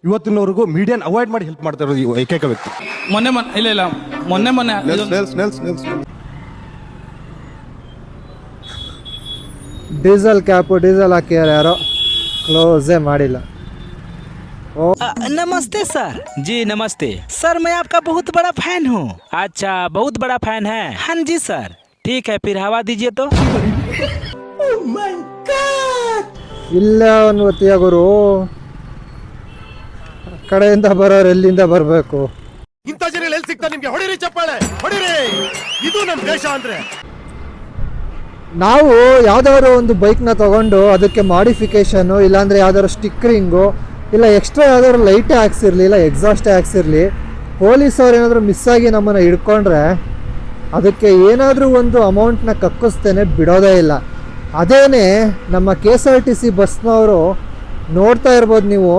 ಇವತ್ತಿನವರೆಗೂ ಮೀಡಿಯಾನ ಅವಾಯ್ಡ್ ಮಾಡಿ ಹೆಲ್ಪ್ ಮಾಡ್ತಾ ಇರೋದು ಈ ಏಕೈಕ ವ್ಯಕ್ತಿ. ಮೊನ್ನೆ ಡೀಸೆಲ್ ಕ್ಯಾಪು ಡೀಸೆಲ್ ಹಾಕಿದ್ದಾರೆ, ಯಾರೋ ಕ್ಲೋಸೇ ಮಾಡಿಲ್ಲ. नमस्ते सर। जी नमस्ते। सर मैं आपका बहुत बड़ा फैन हूँ। अच्छा बहुत बड़ा फैन है। हाँ जी सर। ठीक है फिर हवा दीजिए तो। ಇಲ್ಲ ಅನ್ವತಿಯ ಗುರು, ಕಡೆಯಿಂದ ಬರೋರು ಎಲ್ಲಿಂದ ಬರಬೇಕು? ಇಂಥ ಜನ ಎಲ್ಲಿ ಸಿಗ್ತಾರೆ ನಿಮ್ಗೆ? ಹೊಡಿರಿ ಚಪ್ಪಾಳೆ, ಹೊಡಿರಿ. ಇದು ನಮ್ಮ ದೇಶ ಅಂದ್ರೆ. ನಾವು ಯಾವ್ದಾದ್ರು ಒಂದು ಬೈಕ್ನ ತಗೊಂಡು ಅದಕ್ಕೆ ಮಾಡಿಫಿಕೇಶನು, ಇಲ್ಲಾಂದರೆ ಯಾವ್ದಾದ್ರು ಸ್ಟಿಕ್ಕರಿಂಗು, ಇಲ್ಲ ಎಕ್ಸ್ಟ್ರಾ ಯಾವ್ದಾದ್ರು ಲೈಟೇ ಹಾಕ್ಸಿರ್ಲಿ, ಇಲ್ಲ ಎಕ್ಸಾಸ್ಟೇ ಹಾಕ್ಸಿರ್ಲಿ, ಪೊಲೀಸವ್ರು ಏನಾದರೂ ಮಿಸ್ಸಾಗಿ ನಮ್ಮನ್ನು ಹಿಡ್ಕೊಂಡ್ರೆ ಅದಕ್ಕೆ ಏನಾದರೂ ಒಂದು ಅಮೌಂಟ್ನ ಕಕ್ಕಿಸ್ತೇನೆ, ಬಿಡೋದೇ ಇಲ್ಲ. ಅದೇನೇ ನಮ್ಮ KSRTC ಬಸ್ನವರು ನೋಡ್ತಾ ಇರ್ಬೋದು ನೀವು,